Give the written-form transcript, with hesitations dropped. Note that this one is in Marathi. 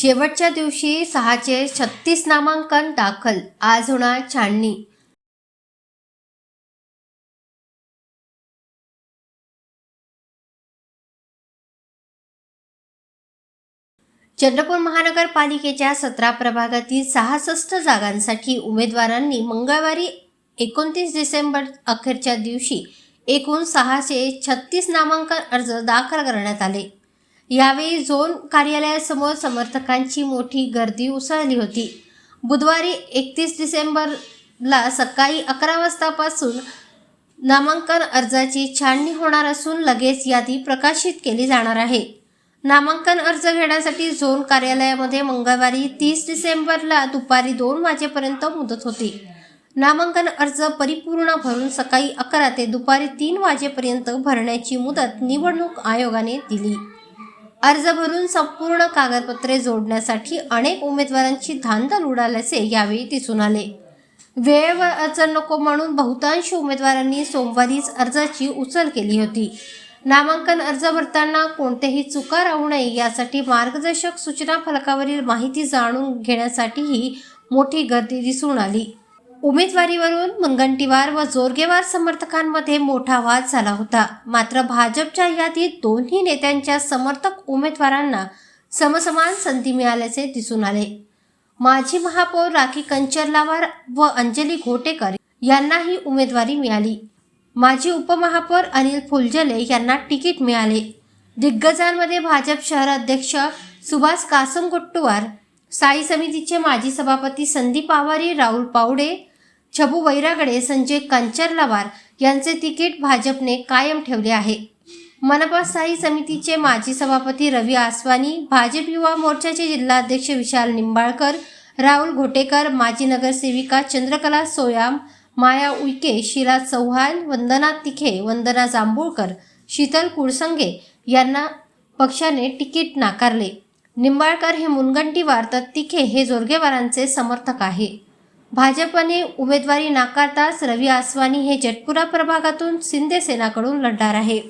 शेवटच्या दिवशी 636 नामांकन दाखल, आज होणार छाननी। चंद्रपूर महानगरपालिकेच्या 17 प्रभागातील 66 जागांसाठी उमेदवारांनी मंगळवारी 29 डिसेंबर अखेरच्या दिवशी एकूण 636 नामांकन अर्ज दाखल करण्यात आले। यावेळी झोन कार्यालयासमोर समर्थकांची मोठी गर्दी उसळली होती। बुधवारी 31 डिसेंबरला सकाळी 11 वाजतापासून नामांकन अर्जाची छाननी होणार असून लगेच यादी प्रकाशित केली जाणार आहे। नामांकन अर्ज घेण्यासाठी झोन कार्यालयामध्ये मंगळवारी 30 डिसेंबरला दुपारी 2 वाजेपर्यंत मुदत होती। नामांकन अर्ज परिपूर्ण भरून सकाळी 11 ते दुपारी 3 वाजेपर्यंत भरण्याची मुदत निवडणूक आयोगाने दिली। अर्ज भरून संपूर्ण कागदपत्रे जोडण्यासाठी अनेक उमेदवारांची धांदल उडाल्याचे यावेळी दिसून आले। वेळेवर अर्ज नको म्हणून बहुतांश उमेदवारांनी सोमवारीच अर्जाची उचल केली होती। नामांकन अर्ज भरताना कोणत्याही चुका राहू नये यासाठी मार्गदर्शक सूचना फलकावरील माहिती जाणून घेण्यासाठीही मोठी गर्दी दिसून आली। उमेदवारीवरून मुनगंटीवार व जोरगेवार समर्थकांमध्ये मोठा वाद झाला होता। मात्र भाजपच्या यादीत दोन्ही नेत्यांच्या समर्थक उमेदवारांना समसमान संधी मिळाल्याचे दिसून आले। माजी महापौर राखी कंचर्लावार व अंजली घोटेकर यांनाही उमेदवारी मिळाली। माजी उपमहापौर अनिल फुलझले यांना तिकीट मिळाले। दिग्गजांमध्ये भाजप शहर अध्यक्ष सुभाष कासमगोट्टीवार, स्थायी समितीचे माजी सभापती संदीप आवारी, राहुल पावडे, छबू वैरागडे, संजय कंचर्लावार यांचे तिकीट भाजपने कायम ठेवले आहे। मनपा स्थायी समितीचे माजी सभापती रवी आसवानी, भाजप युवा मोर्चाचे जिल्हाध्यक्ष विशाल निंबाळकर, राहुल घोटेकर, माजी नगरसेविका चंद्रकला सोयाम, माया उईके, शीला चव्हाण, वंदना तिखे, वंदना जांभूळकर, शीतल कुळसंगे यांना पक्षाने तिकीट नाकारले। निंबाळकर हे मुनगंटीवार तर तिखे हे जोरगेवारांचे समर्थक आहे। भाजपने उमेदवारी नाकारताच रवी आसवानी हे जटपुरा प्रभागातून शिंदे सेनाकडून लढणार आहे।